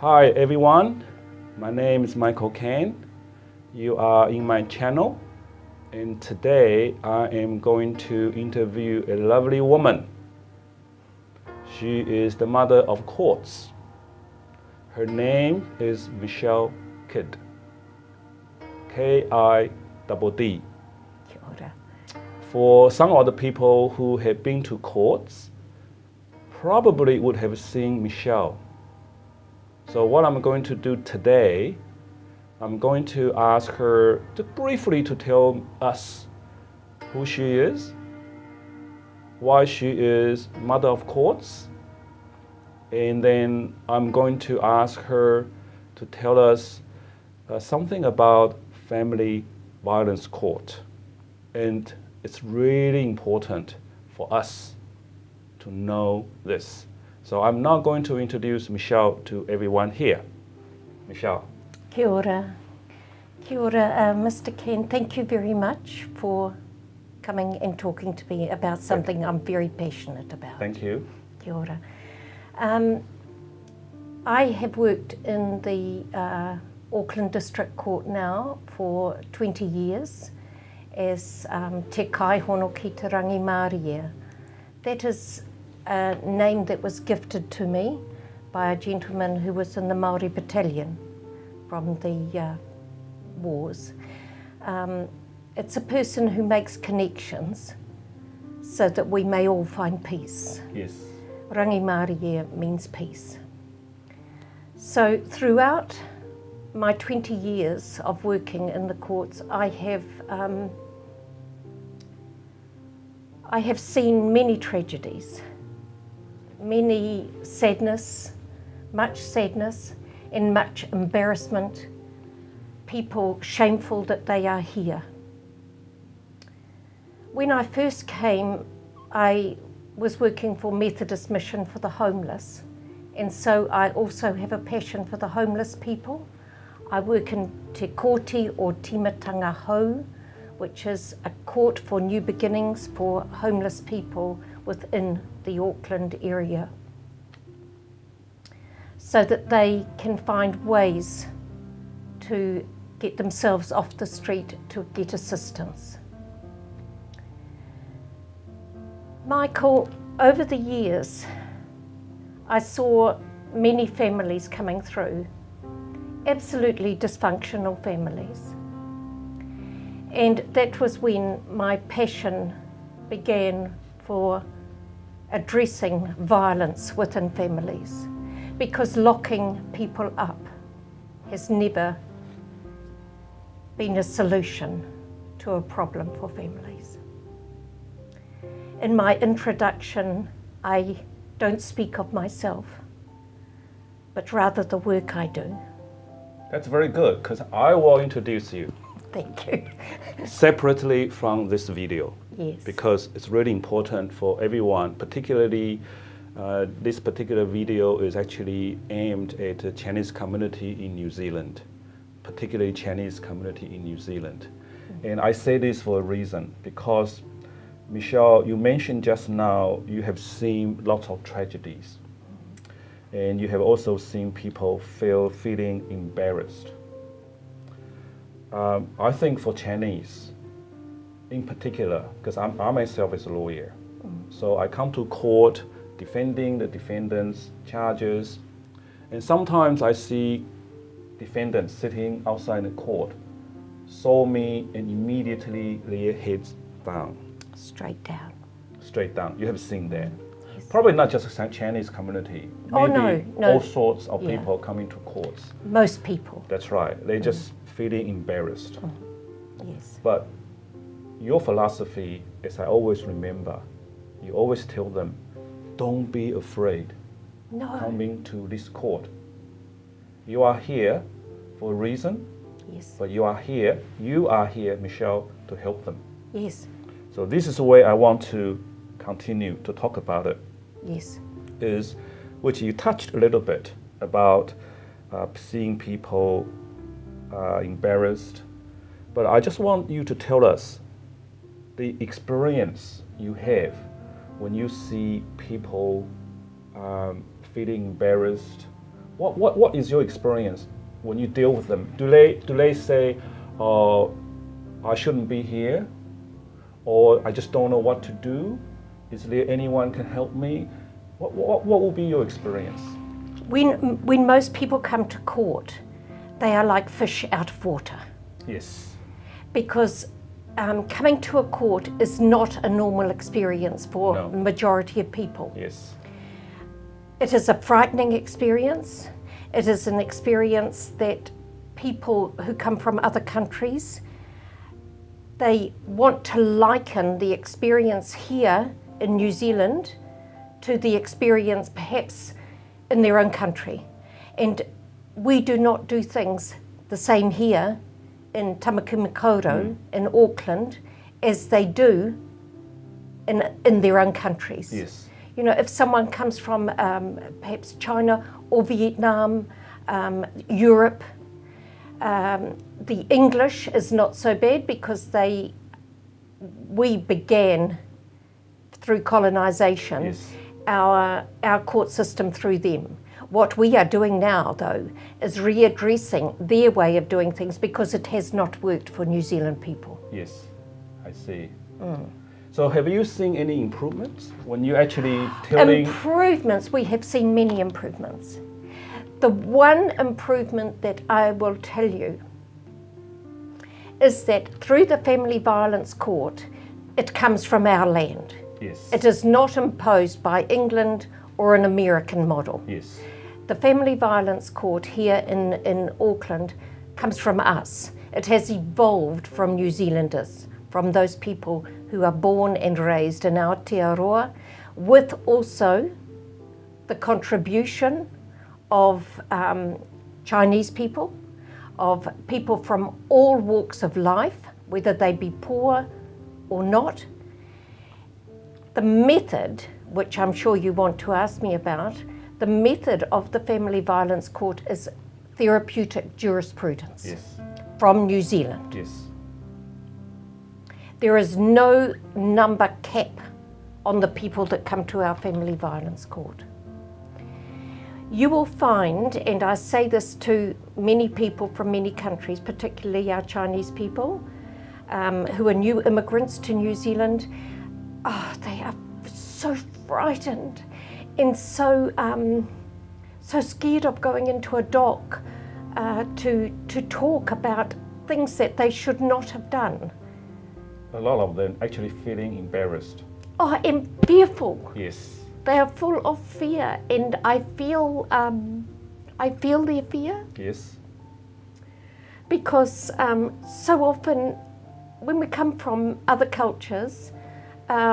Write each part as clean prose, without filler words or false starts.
Hi everyone, my name is Michael Kane. You are in my channel, and today I am going to interview a lovely woman. She is the mother of courts. Her name is Michelle KIDD, K-I-D-D. Kia ora. For some of the people who have been to courts, probably would have seen Michelle. So what I'm going to do today, I'm going to ask her to briefly to tell us who she is, why she is mother of courts, and then I'm going to ask her to tell us something about family violence court. And it's really important for us to know this. So I'm now going to introduce Michelle to everyone here. Michelle. Kia ora. Kia ora, Mr. Ken. Thank you very much for coming and talking to me about something I'm very passionate about. Thank you. Kia ora. I have worked in the Auckland District Court now for 20 years as te kaihono ki te rangi Māoria. That is a name that was gifted to me by a gentleman who was in the Māori battalion from the wars. It's a person who makes connections so that we may all find peace. Yes. Rangi Māoria means peace. So throughout my 20 years of working in the courts, I have seen many tragedies, many sadness, and much embarrassment, people shameful that they are here. When I first came, I was working for Methodist Mission for the Homeless, and so I also have a passion for the homeless people. I work in Te Kōti or Timatanga Hou, which is a court for new beginnings for homeless people within the Auckland area, so that they can find ways to get themselves off the street to get assistance. Michael, over the years, I saw many families coming through, absolutely dysfunctional families. And that was when my passion began for addressing violence within families, because locking people up has never been a solution to a problem for families. In my introduction, I don't speak of myself, but rather the work I do. That's very good, because I will introduce you. Thank you. Separately from this video. Yes. Because it's really important for everyone, particularly this particular video is actually aimed at the Chinese community in New Zealand, particularly Chinese community in New Zealand. And I say this for a reason, because Michelle, you mentioned just now you have seen lots of tragedies, and you have also seen people feeling embarrassed. I think for Chinese, in particular, because I myself is a lawyer, so I come to court defending the defendants, charges, and sometimes I see defendants sitting outside the court, saw me and immediately their heads down. Straight down. Straight down. You have seen that. Yes. Probably not just the Chinese community. Oh, Maybe no. all sorts of Yeah. people coming to courts. Most people. That's right. They're just feeling embarrassed. Yes. But your philosophy, as I always remember, you always tell them, don't be afraid No. coming to this court. You are here for a reason, Yes. but you are here, Michelle, to help them. Yes. So this is the way I want to continue to talk about it, Yes. is which you touched a little bit about seeing people embarrassed. But I just want you to tell us the experience you have when you see people feeling embarrassed What is your experience when you deal with them? Do they say, "Oh, I shouldn't be here," or "I just don't know what to do"? Is there anyone can help me? What will be your experience? When most people come to court, they are like fish out of water. Yes. Because coming to a court is not a normal experience for the majority of people. Yes. It is a frightening experience. It is an experience that people who come from other countries, they want to liken the experience here in New Zealand to the experience perhaps in their own country. And we do not do things the same here in Tamakumakaurau, in Auckland, as they do in their own countries. Yes. You know, if someone comes from perhaps China or Vietnam, Europe, the English is not so bad because we began through colonisation, Yes. our court system through them. What we are doing now, though, is readdressing their way of doing things because it has not worked for New Zealand people. Yes, I see. So have you seen any improvements when you actually telling? Improvements, we have seen many improvements. The one improvement that I will tell you is that through the Family Violence Court, it comes from our land. Yes. It is not imposed by England or an American model. Yes. The Family Violence Court here in Auckland comes from us. It has evolved from New Zealanders, from those people who are born and raised in Aotearoa, with also the contribution of Chinese people, of people from all walks of life, whether they be poor or not. The method, which I'm sure you want to ask me about, the method of the Family Violence Court is therapeutic jurisprudence. Yes. From New Zealand. Yes. There is no number cap on the people that come to our Family Violence Court. You will find, and I say this to many people from many countries, particularly our Chinese people, who are new immigrants to New Zealand, they are so frightened and so scared of going into a dock to talk about things that they should not have done. A lot of them actually feeling embarrassed. Oh, and fearful. Yes. They are full of fear, and I feel their fear. Yes. Because so often when we come from other cultures,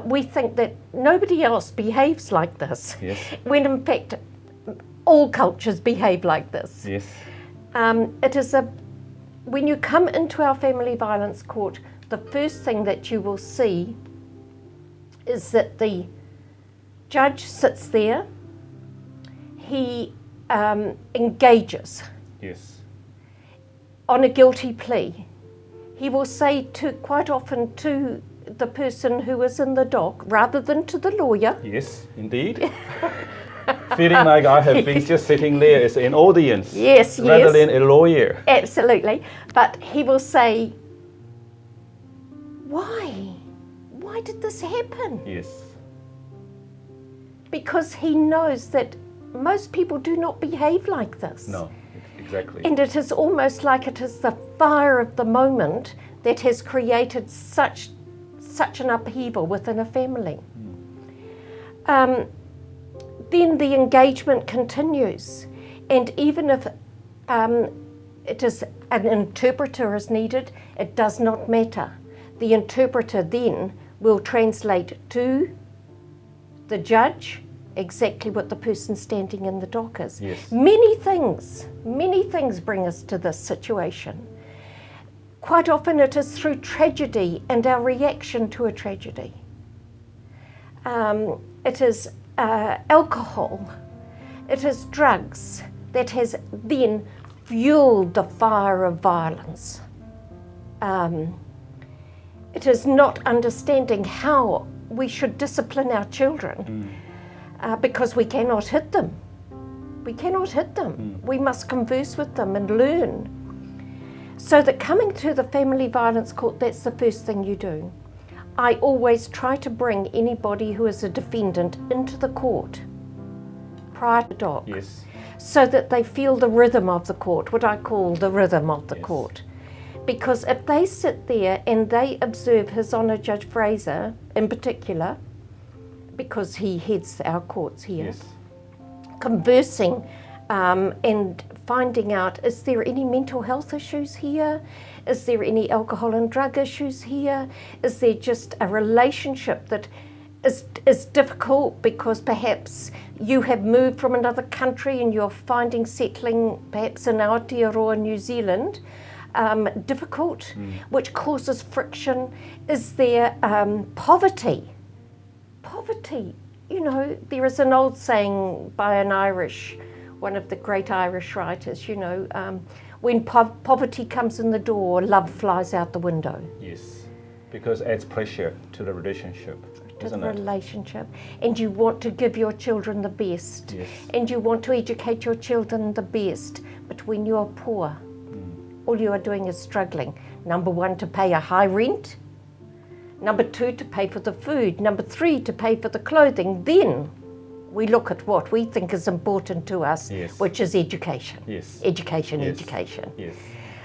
we think that nobody else behaves like this. Yes. When in fact, all cultures behave like this. Yes. It is when you come into our Family Violence Court, the first thing that you will see is that the judge sits there, he engages. Yes. On a guilty plea. He will say quite often to the person who is in the dock, rather than to the lawyer. Yes, indeed. Feeling like I have been just sitting there as an audience. Yes, rather than a lawyer. Absolutely. But he will say, why? Why did this happen? Yes. Because he knows that most people do not behave like this. No, exactly. And it is almost like it is the fire of the moment that has created such an upheaval within a family. Then the engagement continues, and even if it is an interpreter is needed, it does not matter. The interpreter then will translate to the judge exactly what the person standing in the dock is. Yes. Many things bring us to this situation. Quite often it is through tragedy and our reaction to a tragedy. It is alcohol, it is drugs that has then fueled the fire of violence. It is not understanding how we should discipline our children because we cannot hit them. We cannot hit them. We must converse with them and learn. So that coming to the family violence court, that's the first thing you do. I always try to bring anybody who is a defendant into the court prior to doc. Yes. So that they feel the rhythm of the court, what I call the rhythm of the Yes. court. Because if they sit there and they observe His Honour Judge Fraser in particular, because he heads our courts here, Yes. conversing and finding out, is there any mental health issues here? Is there any alcohol and drug issues here? Is there just a relationship that is difficult because perhaps you have moved from another country and you're finding settling perhaps in Aotearoa, New Zealand, difficult, which causes friction? Is there poverty? Poverty, you know, there is an old saying by one of the great Irish writers, you know, when poverty comes in the door, love flies out the window. Yes, because it adds pressure to the relationship, To the relationship. And you want to give your children the best. Yes. And you want to educate your children the best. But when you are poor, all you are doing is struggling. Number one, to pay a high rent. Number two, to pay for the food. Number three, to pay for the clothing. Then we look at what we think is important to us, Yes. which is education. Yes. Education, Yes. education. Yes.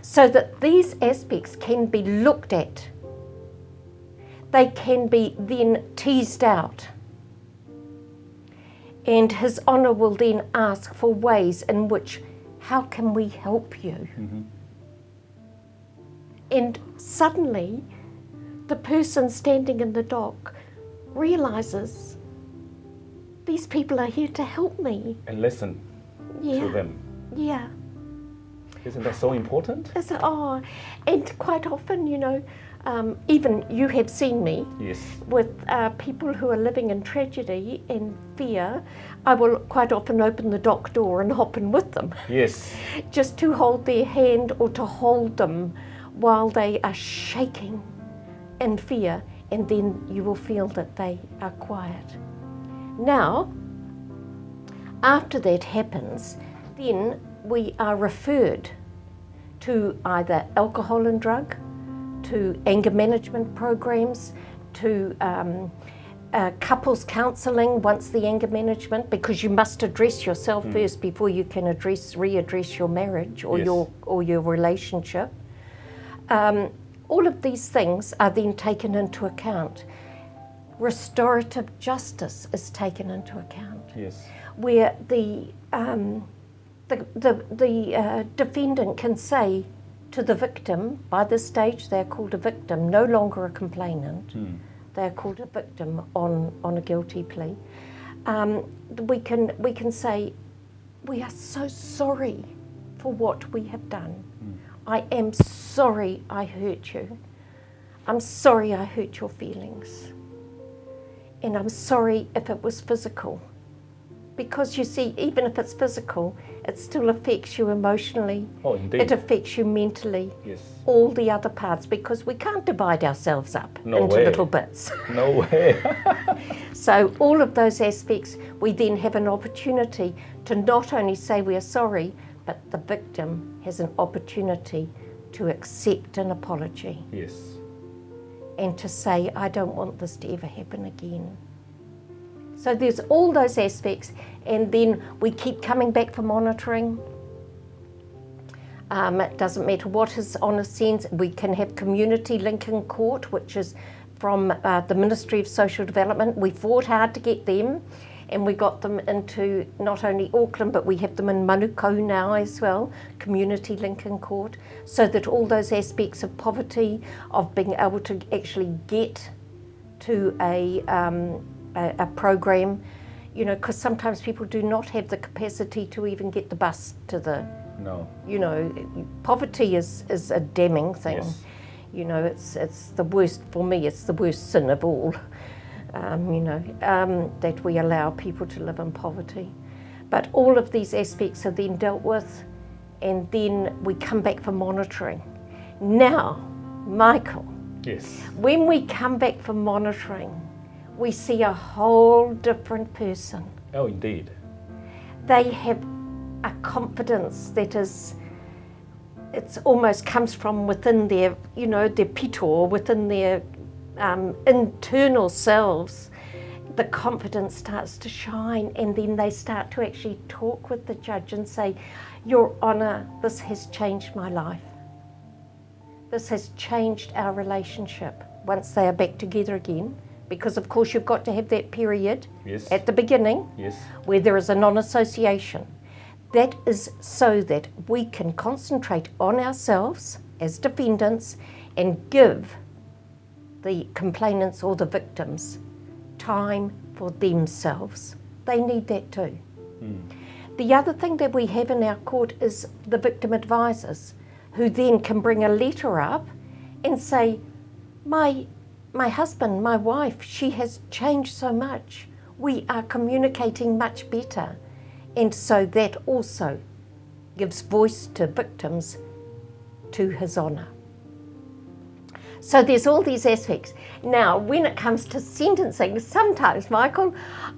So that these aspects can be looked at. They can be then teased out. And His Honour will then ask for ways in which, how can we help you? And suddenly, the person standing in the dock realises, these people are here to help me. And listen to them. Yeah. Isn't that so important? And quite often, you know, even you have seen me Yes. with people who are living in tragedy and fear. I will quite often open the dock door and hop in with them, Yes. just to hold their hand or to hold them while they are shaking in fear, and then you will feel that they are quiet. Now, after that happens, then we are referred to either alcohol and drug, to anger management programs, to couples counselling once the anger management, because you must address yourself first before you can readdress your marriage or Yes. your relationship. All of these things are then taken into account. Restorative justice is taken into account, Yes. where the defendant can say to the victim, by this stage they're called a victim, no longer a complainant, they're called a victim on a guilty plea. We can say, we are so sorry for what we have done. I am sorry I hurt you. I'm sorry I hurt your feelings. And I'm sorry if it was physical. Because you see, even if it's physical, it still affects you emotionally. Oh, indeed. It affects you mentally. Yes. All the other parts, because we can't divide ourselves up No into way. little bits. No way. So all of those aspects, we then have an opportunity to not only say we are sorry, but the victim has an opportunity to accept an apology Yes. and to say, I don't want this to ever happen again. So there's all those aspects, and then we keep coming back for monitoring. It doesn't matter what His Honour sends. We can have community link in court, which is from the Ministry of Social Development. We fought hard to get them, and we got them into not only Auckland, but we have them in Manukau now as well, community link in court, so that all those aspects of poverty, of being able to actually get to a program, you know, because sometimes people do not have the capacity to even get the bus to the, No. you know, poverty is a damning thing. Yes. You know, it's the worst, for me, it's the worst sin of all, that we allow people to live in poverty. But all of these aspects are then dealt with, and then we come back for monitoring. Now, Michael, Yes. when we come back for monitoring, we see a whole different person. Oh, indeed. They have a confidence that is, it's almost comes from within their, you know, their pito, within their internal selves. The confidence starts to shine, and then they start to actually talk with the judge and say, Your Honour, this has changed my life. This has changed our relationship once they are back together again, because of course you've got to have that period at the beginning where there is a non-association. That is so that we can concentrate on ourselves as defendants and give the complainants or the victims time for themselves. They need that too. The other thing that we have in our court is the victim advisors, who then can bring a letter up and say, my husband, my wife, she has changed so much. We are communicating much better. And so that also gives voice to victims to His Honour. So there's all these aspects. Now, when it comes to sentencing, sometimes, Michael,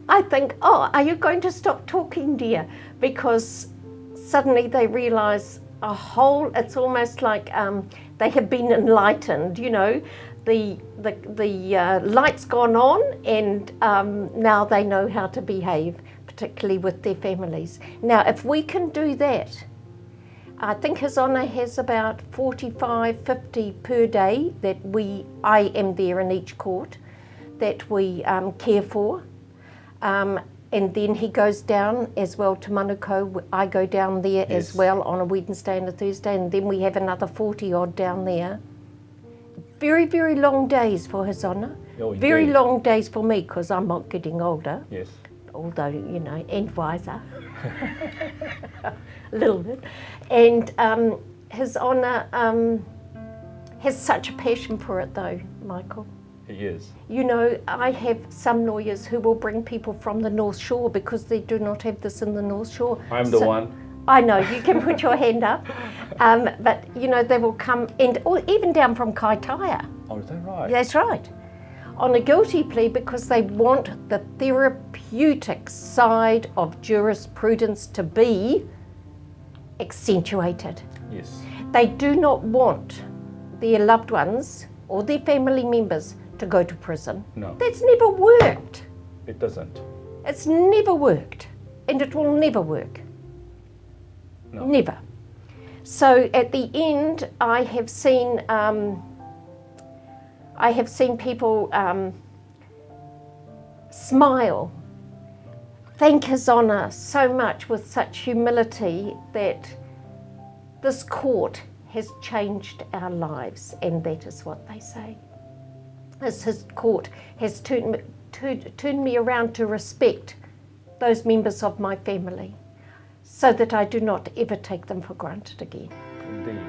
I think, oh, are you going to stop talking, dear? Because suddenly they realise it's almost like they have been enlightened, you know, the light's gone on, and now they know how to behave, particularly with their families. Now, if we can do that, I think His Honour has about 45, 50 per day that I am there in each court, that we care for. And then he goes down as well to Manukau. I go down there as well on a Wednesday and a Thursday, and then we have another 40 odd down there. Very, very long days for His Honour. Oh, very long days for me, because I'm not getting older. Yes. Although, you know, and wiser. A little bit. And His Honour has such a passion for it though, Michael. He is. You know, I have some lawyers who will bring people from the North Shore because they do not have this in the North Shore. I'm the one. I know, you can put your hand up. But, you know, they will come, or even down from Kaitaia. Oh, is that right? That's right. On a guilty plea, because they want the therapeutic side of jurisprudence to be accentuated. Yes. They do not want their loved ones or their family members to go to prison. No. That's never worked. It doesn't. It's never worked, and it will never work. No. Never. So at the end, I have seen people smile, thank His Honour so much with such humility that this court has changed our lives, and that is what they say. His court has turned me around to respect those members of my family, so that I do not ever take them for granted again. Indeed.